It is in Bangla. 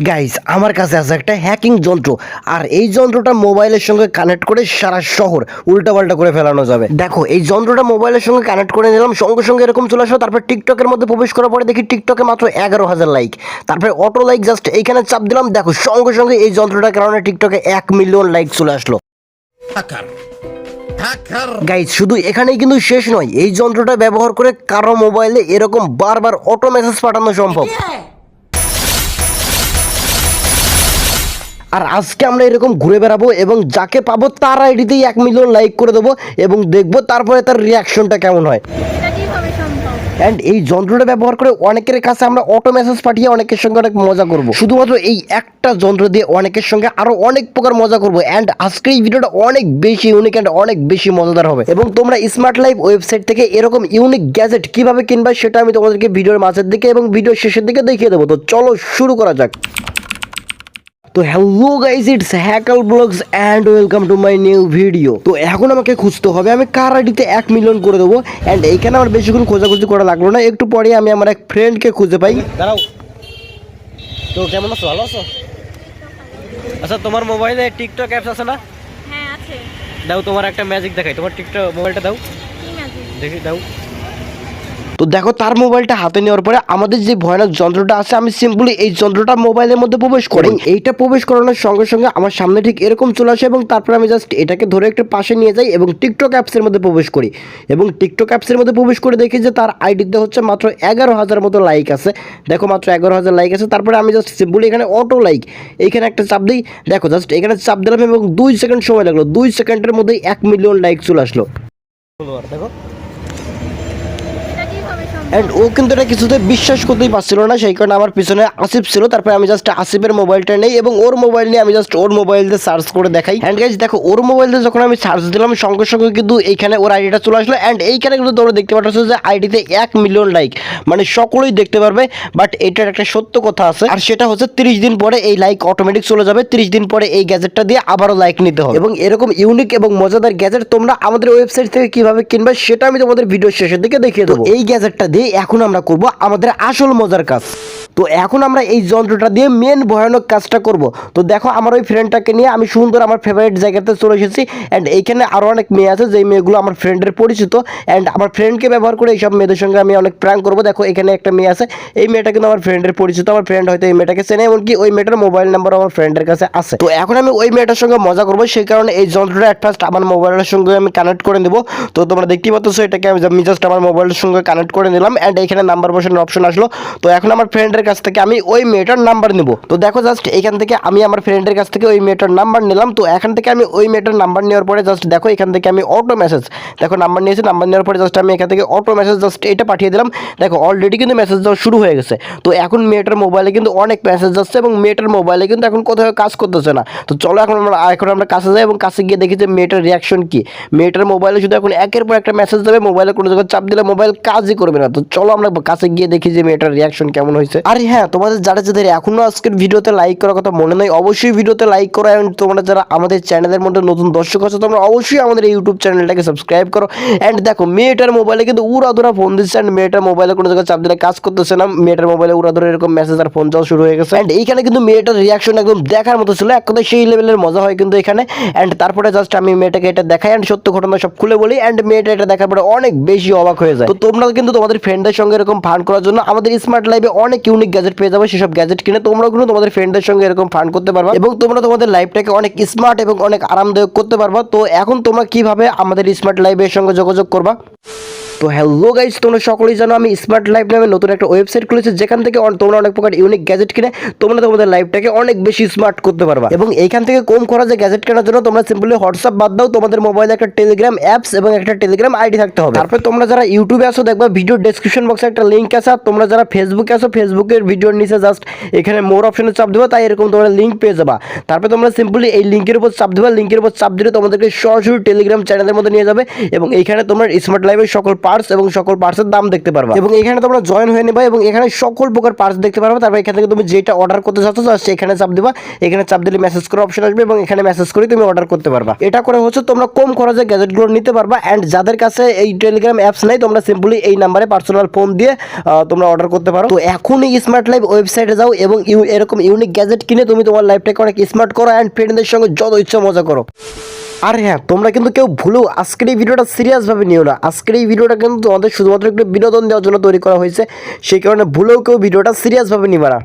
গাইস আমার কাছে আছে একটা হ্যাকিং যন্ত্র, আর এই যন্ত্রটা মোবাইলের সঙ্গে কানেক্ট করে সারা শহর উল্টাপাল্টা করে ফেলানো যাবে। দেখো এই যন্ত্রটা মোবাইলের সঙ্গে কানেক্ট করে নিলাম, সঙ্গে সঙ্গে এরকম চলে আসলো। তারপর টিকটকের মধ্যে প্রবেশ করার পরে দেখি টিকটকে মাত্র 11,000 লাইক। তারপরে অটো লাইক জাস্ট এইখানে চাপ দিলাম, দেখো সঙ্গে সঙ্গে এই যন্ত্রটার কারণে টিকটকে 1 মিলিয়ন লাইক চলে আসলো। গাইজ শুধু এখানেই কিন্তু শেষ নয়, এই যন্ত্রটা ব্যবহার করে কারো মোবাইলে এরকম বারবার অটো মেসেজ পাঠানো সম্ভব। আর আজকে আমরা এরকম ঘুরে বেড়াবো এবং যাকে পাবো তার আইডিতেই 1 মিলিয়ন লাইক করে দেবো এবং দেখবো তারপরে তার রিয়াকশনটা কেমন হয়। অ্যান্ড এই যন্ত্রটা ব্যবহার করে অনেকের কাছে আমরা অটো মেসেজ পাঠিয়ে অনেকের সঙ্গে অনেক মজা করবো। শুধুমাত্র এই একটা যন্ত্র দিয়ে অনেকের সঙ্গে আরো অনেক প্রকার মজা করবো। অ্যান্ড আজকের এই ভিডিওটা অনেক বেশি ইউনিক অ্যান্ড অনেক বেশি মজাদার হবে এবং তোমরা স্মার্ট লাইফ ওয়েবসাইট থেকে এরকম ইউনিক গ্যাজেট কিভাবে কিনবা সেটা আমি তোমাদেরকে ভিডিওর মাঝের দিকে এবং ভিডিওর শেষের দিকে দেখিয়ে দেবো। তো চলো শুরু করা যাক। তো হ্যালো গাইস, ইটস হ্যাকাল blogs and welcome to my new video. তো এখন আমাকে খুঁজতে হবে আমি কার আইডিতে 1 মিলিয়ন করে দেবো। অ্যান্ড এইখানে আমার বেশিক্ষণ খোঁজাখুঁজি করা লাগলো না, একটু পরে আমি আমার এক ফ্রেন্ডকে খুঁজে পাই। দাঁড়াও, তো কেমন আছো? ভালো আছো? আচ্ছা, তোমার মোবাইলে টিকটক অ্যাপস আছে না? হ্যাঁ আছে। দাও তোমার একটা ম্যাজিক দেখাই, তোমার টিকটক মোবাইলটা দাও, কি ম্যাজিক? দেখি দাও। তো দেখো তার মোবাইলটা হাতে নেওয়ার পরে আমাদের যে ভয়ানক যন্ত্রটা আছে, আমি সিম্পলি এই যন্ত্রটা মোবাইলের মধ্যে প্রবেশ করি। এইটা প্রবেশ করানোর সঙ্গে সঙ্গে আমার সামনে ঠিক এরকম চলে আসে এবং তারপরে আমি জাস্ট এটাকে ধরে একটু পাশে নিয়ে যাই এবং টিকটক অ্যাপসের মধ্যে প্রবেশ করি এবং টিকটক অ্যাপসের মধ্যে প্রবেশ করে দেখি যে তার আইডিতে হচ্ছে মাত্র 11,000 মতো লাইক আছে। দেখো মাত্র 11,000 লাইক আছে। তারপরে আমি জাস্ট সিম্পলি এখানে অটো লাইক এইখানে একটা চাপ দিই। দেখো জাস্ট এখানে চাপ দিলাম এবং 2 সেকেন্ড সময় লাগলো, 2 সেকেন্ডের মধ্যেই 1 মিলিয়ন লাইক চলে আসলো। দেখো, অ্যান্ড ও কিন্তু এটা কিছুতে বিশ্বাস করতেই পারছিল না, সেই কারণে আমার পিছনে আসিফ ছিল। তারপরে আমি জাস্ট আসিফের মোবাইলটা নেই এবং ওর মোবাইল নিয়ে আমি জাস্ট ওর মোবাইল দিয়ে সার্চ করে দেখাই। অ্যান্ড গাইজ দেখো ওর মোবাইল দিয়ে যখন আমি সার্চ দিলাম সঙ্গে সঙ্গে কিন্তু এইখানে ওর আইডিটা চলে আসলো। অ্যান্ড এইখানে কিন্তু তোমরা দেখতে পাচ্ছ যে আইডিতে 1 মিলিয়ন লাইক, মানে সকলেই দেখতে পারবে। বাট এটার একটা সত্য কথা আছে, আর সেটা হচ্ছে 30 দিন পরে এই লাইক অটোমেটিক চলে যাবে। 30 দিন পরে এই গ্যাজেটটা দিয়ে আবারও লাইক নিতে হবে। এবং এরকম ইউনিক এবং মজাদার গ্যাজেট তোমরা আমাদের ওয়েবসাইট থেকে কিভাবে কিনবে সেটা আমি তোমাদের ভিডিও শেষের দিকে দেখিয়ে দেবো। এই গ্যাজেটটা দিয়ে এখন আমরা করব আমাদের আসল মজার কাজ। তো এখন আমরা এই যন্ত্রটা দিয়ে মেন ভয়ানক কাজটা করব। তো দেখো আমার ওই ফ্রেন্ডটাকে নিয়ে আমি সুন্দর আমার ফেভারিট জায়গাতে চলে এসেছি। অ্যান্ড এইখানে আরও অনেক মেয়ে আছে, যেই মেয়েগুলো আমার ফ্রেন্ডের পরিচিত। অ্যান্ড আমার ফ্রেন্ডকে ব্যবহার করে এইসব মেয়েদের সঙ্গে আমি অনেক প্র্যাঙ্ক করবো। দেখো এখানে একটা মেয়ে আছে, এই মেয়েটা কিন্তু আমার ফ্রেন্ডের পরিচিত। আমার ফ্রেন্ড হয়তো এই মেয়েটাকে চেনে, এমনকি ওই মেয়েটার মোবাইল নাম্বার আমার ফ্রেন্ডের কাছে আছে। তো এখন আমি ওই মেয়েটার সঙ্গে মজা করবো, সেই কারণে এই যন্ত্রটা অ্যাট ফার্স্ট আমার মোবাইলের সঙ্গে আমি কানেক্ট করে দেবো। তো তোমরা দেখতেই পাচ্ছ এটাকে আমি জাস্ট আমার মোবাইলের সঙ্গে কানেক্ট করে নিলাম। অ্যান্ড এখানে নাম্বার বসানোর অপশন আসলো। তো এখন আমার ফ্রেন্ডের কাছ থেকে আমি ওই মেয়েটার নাম্বার নেব। তো দেখো জাস্ট এখান থেকে আমি আমার ফ্রেন্ডের কাছ থেকে ওই মেয়েটার নাম্বার নিলাম। তো এখান থেকে আমি ওই মেয়েটার নাম্বার নেওয়ার পরে জাস্ট দেখো এখান থেকে আমি অটো মেসেজ, দেখো নাম্বার নিয়েছি, নাম্বার নেওয়ার পরে জাস্ট আমি এখান থেকে অটো মেসেজ জাস্ট এটা পাঠিয়ে দিলাম। দেখো অলরেডি কিন্তু মেসেজ দেওয়া শুরু হয়ে গেছে। তো এখন মেয়েটার মোবাইলে কিন্তু অনেক মেসেজ যাচ্ছে এবং মেয়েটার মোবাইলে কিন্তু এখন কোথাও কাজ করতেছে না। তো চলো এখন আমরা কাছে যাই এবং কাছে গিয়ে দেখি যে মেয়েটার রিয়াকশন কি। মেয়েটার মোবাইলে শুধু এখন একের পর একটা মেসেজ দেবে, মোবাইলে কোনো জায়গায় চাপ দিলে মোবাইল কাজই করবে না। তো চলো আমরা কাছে গিয়ে দেখি যে মেয়েটার রিয়াকশন কেমন হয়েছে। আর হ্যাঁ, তোমাদের যারা যাদের এখনো আজকের ভিডিওতে লাইক করার কথা মনে নেই, অবশ্যই ভিডিওতে লাইক করো। এবং তোমরা যারা আমাদের চ্যানেলের মধ্যে নতুন দর্শক আছো তোমরা অবশ্যই আমাদের ইউটিউব চ্যানেলটাকে সাবস্ক্রাইব করো। অ্যান্ড দেখো মেয়েটার মোবাইলে কিন্তু উড়াধুরা ফোন দিচ্ছে, অ্যান্ড মেয়েটার মোবাইলে কোনো জায়গায় চাপ দিলে কাজ করতেছে না। মেয়েটার মোবাইলে উড়াধুরা এরকম মেসেজ আর ফোন যাওয়া শুরু হয়ে গেছে। অ্যান্ড এইখানে কিন্তু মেয়েটার রিয়াকশন একদম দেখার মতো ছিল, এক কথায় সেই লেভেলের মজা হয় কিন্তু এখানে। অ্যান্ড তারপরে জাস্ট আমি মেয়েটাকে এটা দেখাই অ্যান্ড সত্য ঘটনা সব খুলে বলি। অ্যান্ড মেয়েটা এটা দেখার পরে অনেক বেশি অবাক হয়ে যায়। তো তোমরা কিন্তু তোমাদের ফ্রেন্ডদের সঙ্গে এরকম ফান করার জন্য আমাদের স্মার্ট লাইফে অনেক ইউনিক গ্যাজেট পেয়ে যাবে। সেসব গ্যাজেট কিনে তোমরাও কিন্তু তোমাদের ফ্রেন্ডদের সঙ্গে এরকম ফান করতে পারবা এবং তোমরা তোমাদের লাইফটাকে অনেক স্মার্ট এবং অনেক আরামদায়ক করতে পারবা। তো এখন তোমরা কিভাবে আমাদের স্মার্ট লাইফের সঙ্গে যোগাযোগ করবা? তো হ্যালো গাইস, তোমরা সকলেই জানো আমি স্মার্ট লাইফ নামে নতুন একটা ওয়েবসাইট খুলেছি, যেখান থেকে তোমরা অনেক প্রকার ইউনিক গ্যাজেট কিনে তোমরা তোমাদের লাইফটাকে অনেক বেশি স্মার্ট করতে পারবা। এবং এইখান থেকে কম খরচে গ্যাজেট কেনার জন্য তোমরা সিম্পলি হোয়াটসঅ্যাপ বাদ দাও, তোমাদের মোবাইলে একটা টেলিগ্রাম অ্যাপস এবং একটা টেলিগ্রাম আইডি থাকতে হবে। তারপর তোমরা যারা ইউটিউবে আসো দেখবা ভিডিও ডেসক্রিপশন বক্সে একটা লিঙ্ক আছে। আর তোমরা যারা ফেসবুকে আসো ফেসবুকের ভিডিওর নিচে জাস্ট এখানে মোর অপশনে চাপ দেবা, তাই এরকম তোমরা লিঙ্ক পেয়ে যাবা। তারপর তোমরা সিম্পলি এই লিঙ্কের উপর চাপ দেবা, লিঙ্কের উপর চাপ দিলে তোমাদেরকে সরাসরি টেলিগ্রাম চ্যানেলের মধ্যে নিয়ে যাবে এবং এইখানে তোমার স্মার্ট লাইফের সকল পার্টস এবং সকল পার্টসের দাম দেখতে পারবা এবং এখানে তোমরা জয়েন হয়ে নেবা এবং এখানে সকল প্রকার পার্টস দেখতে পারবা। তারপর এখান থেকে তুমি যেটা অর্ডার করতে চাচ্ছ সেখানে চাপ দিবা, এখানে চাপ দিলে মেসেজ করার অপশন আসবে এবং এখানে মেসেজ করে তুমি অর্ডার করতে পারবা। এটা করে হচ্ছে তোমরা কম খরচে গ্যাজেটগুলো নিতে পারবা। অ্যান্ড যাদের কাছে এই টেলিগ্রাম অ্যাপস নাই তোমরা সিম্পলি এই নাম্বারে পার্সোনাল ফোন দিয়ে তোমরা অর্ডার করতে পারো। তো এখনই স্মার্ট লাইফ ওয়েবসাইটে যাও এবং এরকম ইউনিক গ্যাজেট কিনে তুমি তোমার লাইফটাকে অনেক স্মার্ট করো অ্যান্ড ফ্রেন্ডদের সঙ্গে যত ইচ্ছা মজা করো। আর হ্যাঁ, তোমরা কিন্তু কেউ ভুলেও আজকের এই ভিডিওটা সিরিয়াসভাবে নিও না। আজকের এই ভিডিওটা কিন্তু তোমাদের শুধুমাত্র একটু বিনোদন দেওয়ার জন্য তৈরি করা হয়েছে, সেই কারণে ভুলেও কেউ ভিডিওটা সিরিয়াসভাবে নিবা না।